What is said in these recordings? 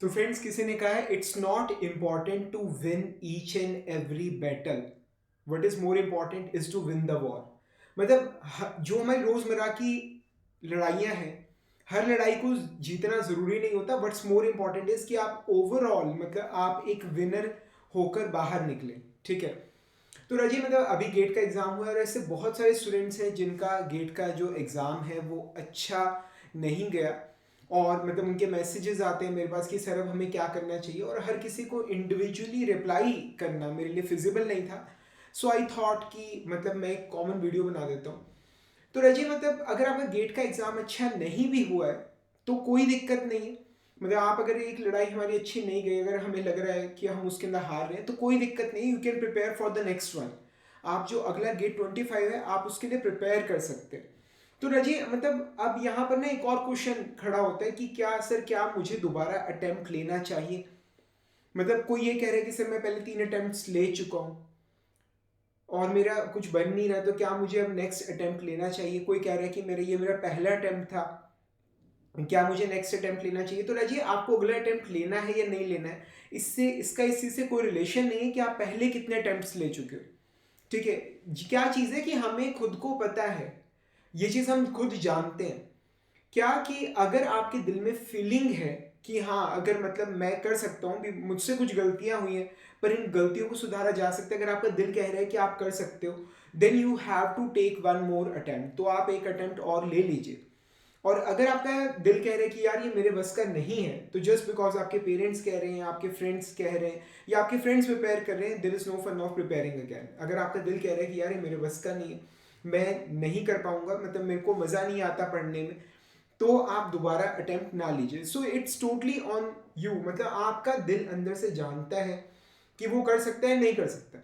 तो फ्रेंड्स, किसी ने कहा है it's not important to win each and every battle, what is more important is to win the war. मतलब जो हमारी रोजमर्रा की लड़ाइयाँ हैं, हर लड़ाई को जीतना जरूरी नहीं होता, बट्स मोर इम्पॉर्टेंट इज कि आप ओवरऑल मतलब आप एक विनर होकर बाहर निकले। ठीक है। तो राजी, मतलब अभी गेट का एग्जाम हुआ है और ऐसे बहुत सारे स्टूडेंट्स हैं जिनका गेट का जो एग्जाम है वो अच्छा नहीं गया, और मतलब उनके मैसेजेस आते हैं मेरे पास कि सर अब हमें क्या करना चाहिए, और हर किसी को इंडिविजुअली रिप्लाई करना मेरे लिए फिजिबल नहीं था। सो आई थॉट कि मतलब मैं एक कॉमन वीडियो बना देता हूँ। तो रजी, मतलब अगर आपका गेट का एग्जाम अच्छा नहीं भी हुआ है तो कोई दिक्कत नहीं है। मतलब आप अगर एक लड़ाई हमारी अच्छी नहीं गई, अगर हमें लग रहा है कि हम उसके अंदर हार रहे हैं, तो कोई दिक्कत नहीं, you can prepare for the next one. आप जो अगला गेट 25 है आप उसके लिए प्रिपेयर कर सकते हैं। तो रजी, मतलब अब यहाँ पर ना एक और क्वेश्चन खड़ा होता है कि क्या सर, क्या मुझे दोबारा अटेम्प्ट लेना चाहिए। मतलब कोई ये कह रहा है कि सर मैं पहले 3 अटेम्प्ट ले चुका हूँ और मेरा कुछ बन नहीं रहा, तो क्या मुझे अब नेक्स्ट अटेम्प्ट लेना चाहिए। कोई कह रहा है कि मेरा पहला अटेम्प्ट था, क्या मुझे नेक्स्ट अटेम्प्ट लेना चाहिए। तो राजी, आपको अगला अटेम्प्ट लेना है या नहीं लेना है, इससे इसका इसी से कोई रिलेशन नहीं है कि आप पहले कितने अटेम्प्ट्स ले चुके हो। ठीक है। क्या चीज़ है कि हमें खुद को पता है, ये चीज़ हम खुद जानते हैं क्या, कि अगर आपके दिल में फीलिंग है कि हाँ, अगर मतलब मैं कर सकता हूँ, मुझसे कुछ गलतियां हुई हैं पर इन गलतियों को सुधारा जा सकता है, अगर आपका दिल कह रहा है कि आप कर सकते हो, then you have to take one more attempt. तो आप एक अटेम्प्ट और ले लीजिए। और अगर आपका दिल कह रहा है कि यार ये मेरे बस का नहीं है, तो जस्ट बिकॉज आपके पेरेंट्स कह रहे हैं, आपके फ्रेंड्स कह रहे हैं, या आपके फ्रेंड्स प्रिपेयर कर रहे हैं, there is no fun of preparing again. अगर आपका दिल कह रहा है कि यार ये मेरे बस का नहीं है, मैं नहीं कर पाऊंगा, मतलब मेरे को मज़ा नहीं आता पढ़ने में, तो आप दोबारा अटेम्प्ट ना लीजिए। So it's totally on you. मतलब आपका दिल अंदर से जानता है कि वो कर सकता है, नहीं कर सकता,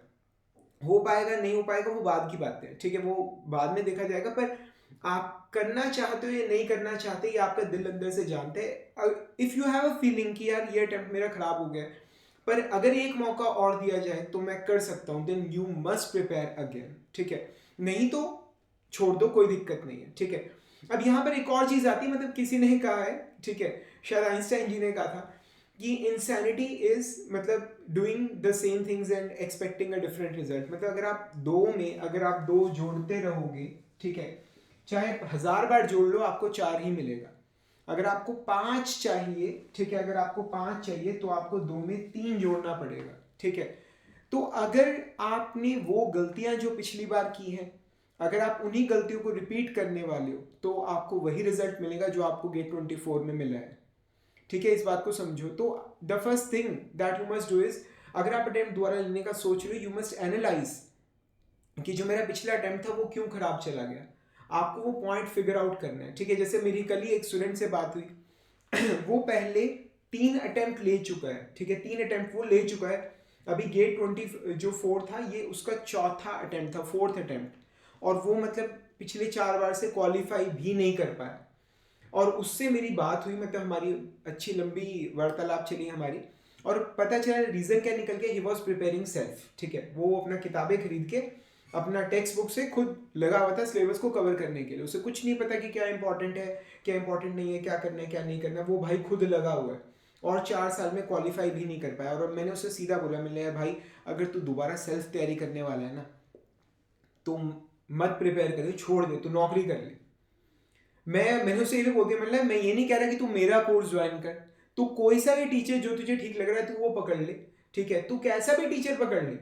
हो पाएगा नहीं हो पाएगा वो बाद की बात है। ठीक है, वो बाद में देखा जाएगा, पर आप करना चाहते हो या नहीं करना चाहते ये आपका दिल अंदर से जानते हैं। If you have a feeling कि यार ये अटेम्प्ट मेरा खराब हो गया, पर अगर एक मौका और दिया जाए तो मैं कर सकता हूँ, then you must prepare again. ठीक है, नहीं तो छोड़ दो, कोई दिक्कत नहीं है। ठीक है। अब यहाँ पर एक और चीज आती है, मतलब किसी ने कहा है, ठीक है, शायद आइंस्टाइन जी ने कहा था कि इंसैनिटी इज मतलब doing the same things and expecting a different result. मतलब अगर आप दो में, अगर आप दो जोड़ते रहोगे, ठीक है, चाहे 1000 बार जोड़ लो आपको 4 ही मिलेगा। अगर आपको 5 चाहिए, ठीक है, अगर आपको 5 चाहिए तो आपको 2 में 3 जोड़ना पड़ेगा। ठीक है। तो अगर आपने वो गलतियां जो पिछली बार की हैं, अगर आप उन्हीं गलतियों को रिपीट करने वाले हो, तो आपको वही रिजल्ट मिलेगा जो आपको गेट 24 में मिला है। ठीक है, इस बात को समझो। तो the first thing that you must do is, अगर आप अटेम्प्ट दोबारा लेने का सोच रहे हो, यू मस्ट एनालाइज कि जो मेरा पिछला अटेम्प्ट था वो क्यों खराब चला गया। आपको वो पॉइंट फिगर आउट करना है। ठीक है, जैसे मेरी कल ही एक स्टूडेंट से बात हुई वो पहले 3 अटेम्प्ट ले चुका है। ठीक है, 3 अटेम्प्ट वो ले चुका है। अभी गेट 24 था, ये उसका चौथा अटेम्प्ट था, फोर्थ अटेम्प्ट, और वो मतलब पिछले 4 बार से क्वालिफाई भी नहीं कर पाया। और उससे मेरी बात हुई, मतलब हमारी अच्छी लंबी वार्तालाप चली हमारी, और पता चला रीजन क्या निकल गया, ही वॉज प्रिपेयरिंग सेल्फ। ठीक है, वो अपना किताबें खरीद के अपना टेक्स्ट बुक से खुद लगा हुआ था सिलेबस को कवर करने के लिए। उसे कुछ नहीं पता कि क्या इंपॉर्टेंट है, क्या इंपॉर्टेंट नहीं है, क्या करना है क्या नहीं करना। वो भाई खुद लगा हुआ है और 4 साल में क्वालिफाई भी नहीं कर पाया। और मैंने उसे सीधा बोला, मैंने भाई अगर तू दोबारा सेल्फ तैयारी करने वाला है ना, तो मत प्रिपेयर करे, छोड़ दे, तू नौकरी कर ले। मैंने उससे ये भी बोल दिया, मतलब मैं ये नहीं कह रहा कि तू मेरा कोर्स ज्वाइन कर, तू कोई सा भी टीचर जो तुझे ठीक लग रहा है तू वो पकड़ ले। ठीक है, तू कैसा भी टीचर पकड़ ले,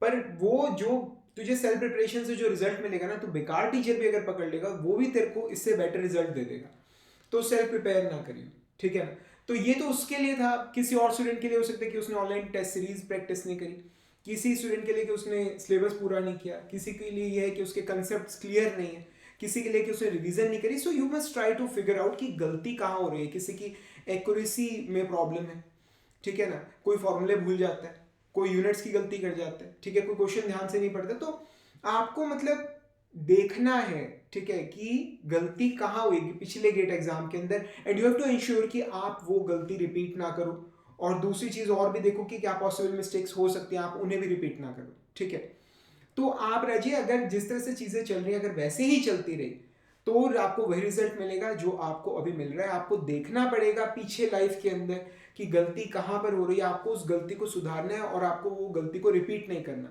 पर वो जो तुझे सेल्फ प्रिपरेशन से जो रिजल्ट मिलेगा ना, तू बेकार टीचर भी अगर पकड़ लेगा वो भी तेरे को इससे बेटर रिजल्ट दे देगा। तो सेल्फ प्रिपेयर ना करिए। ठीक है ना। तो ये तो उसके लिए था। किसी और स्टूडेंट के लिए हो सकता है कि उसने ऑनलाइन टेस्ट सीरीज प्रैक्टिस नहीं करी, किसी स्टूडेंट के लिए कि उसने सिलेबस पूरा नहीं किया, किसी के लिए ये है कि उसके कंसेप्ट क्लियर नहीं है, किसी के लिए कि उसने रिवीजन नहीं करी। So you must try to figure out कि गलती कहाँ हो रही है। किसी की एक्यूरेसी में प्रॉब्लम है, ठीक है ना, कोई फॉर्मूले भूल जाता है, कोई यूनिट्स की गलती कर जाता है, ठीक है, कोई क्वेश्चन ध्यान से नहीं पढ़ता। तो आपको मतलब देखना है, ठीक है, कि गलती कहाँ हुई पिछले गेट एग्जाम के अंदर, and you have to ensure कि आप वो गलती रिपीट ना करो। और दूसरी चीज और भी देखो कि क्या पॉसिबल मिस्टेक्स हो सकती हैं, आप उन्हें भी रिपीट ना करो। ठीक है। तो आप रजिए, अगर जिस तरह से चीजें चल रही हैं अगर वैसे ही चलती रही, तो आपको वही रिजल्ट मिलेगा जो आपको अभी मिल रहा है। आपको देखना पड़ेगा पीछे लाइफ के अंदर कि गलती कहाँ पर हो रही है, आपको उस गलती को सुधारना है और आपको वो गलती को रिपीट नहीं करना,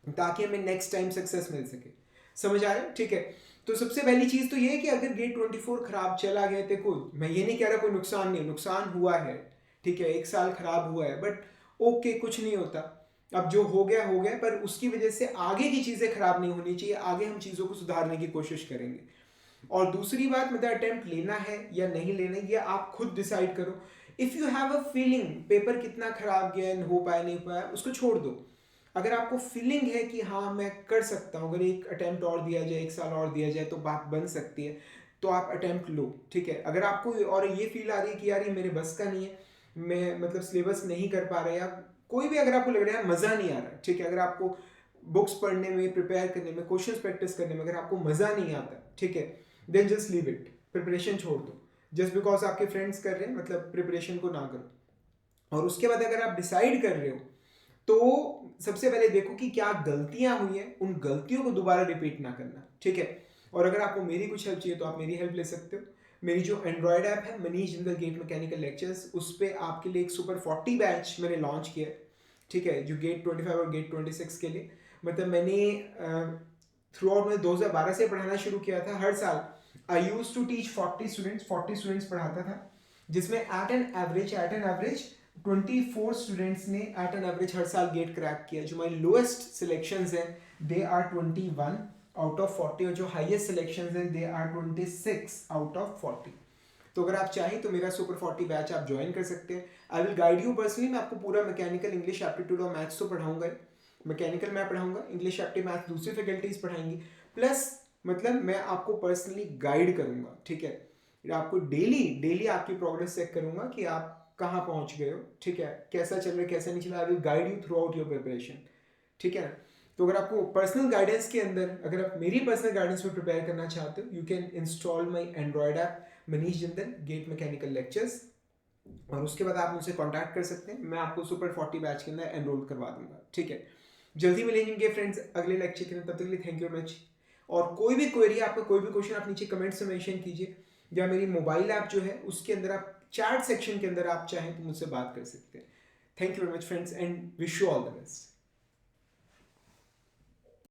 ताकि हमें नेक्स्ट टाइम सक्सेस मिल सके। समझ आ रहा है? ठीक है। तो सबसे पहली चीज़ तो ये है कि अगर गेट 24 खराब चला गया, देखो मैं ये नहीं कह रहा कोई नुकसान नहीं, नुकसान हुआ है, ठीक है, 1 साल खराब हुआ है, बट ओके, कुछ नहीं होता। अब जो हो गया हो गया, पर उसकी वजह से आगे की चीज़ें खराब नहीं होनी चाहिए, आगे हम चीज़ों को सुधारने की कोशिश करेंगे। और दूसरी बात, मतलब अटेम्प्ट लेना है या नहीं लेना है, ये आप खुद डिसाइड करो। If you have a feeling paper कितना खराब गया, हो पाया नहीं पाया, उसको छोड़ दो। अगर आपको फीलिंग है कि हाँ मैं कर सकता हूँ, अगर एक अटेम्प्ट और दिया जाए, 1 साल और दिया जाए तो बात बन सकती है, तो आप अटेम्प्ट लो, ठीक है। अगर आपको और ये फील आ रही है कि यार ये मेरे बस का नहीं है, मैं मतलब सिलेबस नहीं कर पा रहा, या कोई भी अगर आपको लग रहा है मज़ा नहीं आ रहा, ठीक है, अगर आपको बुक्स पढ़ने में, प्रिपेयर करने में, क्वेश्चंस प्रैक्टिस करने में अगर आपको मज़ा नहीं आता, ठीक है, then just leave it, preparation छोड़ दो। जस्ट बिकॉज आपके फ्रेंड्स कर रहे हैं मतलब प्रिपरेशन को ना करो। और उसके बाद अगर आप डिसाइड कर रहे हो, तो सबसे पहले देखो कि क्या गलतियां हुई हैं, उन गलतियों को दोबारा रिपीट ना करना, ठीक है। और अगर आपको मेरी कुछ हेल्प चाहिए तो आप मेरी हेल्प ले सकते हो। मेरी जो एंड्रॉयड ऐप है Manish Jindal GATE mechanical lectures, उस पर आपके लिए एक सुपर 40 बैच मैंने लॉन्च किया है, ठीक है, जो गेट 25 और गेट 26 के लिए। मतलब मैंने थ्रू आउट में 2012 से पढ़ाना शुरू किया था। हर साल आई यूज टू टीच 40 स्टूडेंट्स पढ़ाता था, जिसमें एट एन एवरेज 24 स्टूडेंट्स ने एट एन एवरेज हर साल गेट क्रैक किया। जो हमारी लोएस्ट सिलेक्शंस हैं दे आर 21 आउट ऑफ 40, और जो हाईएस्ट सिलेक्शंस हैं दे आर 26 आउट ऑफ 40। तो अगर आप चाहें तो मेरा सुपर 40 बैच आप ज्वाइन कर सकते हैं। I will guide you personally. मैं आपको पूरा मैकेनिकल, इंग्लिश, एप्टीट्यूड और मैथ्स तो पढ़ाऊंगा। मैकेनिकल मैं पढ़ाऊंगा, इंग्लिश, एप्टी, मैथ दूसरी फैकल्टीज पढ़ाएंगी, प्लस मतलब मैं आपको पर्सनली गाइड करूंगा, ठीक है। आपको डेली डेली आपकी प्रोग्रेस चेक करूंगा कि आप कहाँ पहुंच गए हो, ठीक है, कैसा चल रहा है, कैसा नहीं चल रहा। I will guide you through out your preparation, ठीक है ना। तो अगर आपको पर्सनल गाइडेंस के अंदर, अगर आप मेरी पर्सनल गाइडेंस में प्रिपेयर करना चाहते हो, you can install my Android app Manish Jindal GATE mechanical lectures, और उसके बाद आप मुझसे कांटेक्ट कर सकते हैं। मैं आपको सुपर 40 बैच के अंदर एनरोल करवा दूंगा, ठीक है। जल्दी मिलेंगे फ्रेंड्स अगले लेक्चर के अंदर, तब तक के लिए थैंक यू वेरी मच। और कोई भी क्वेरी, आपका कोई भी क्वेश्चन, आप नीचे कमेंट्स में मेंशन कीजिए, या मेरी मोबाइल ऐप जो है उसके अंदर आप चैट सेक्शन के अंदर आप चाहें तो मुझसे बात कर सकते हैं। Thank you very much friends, and wish you all the best.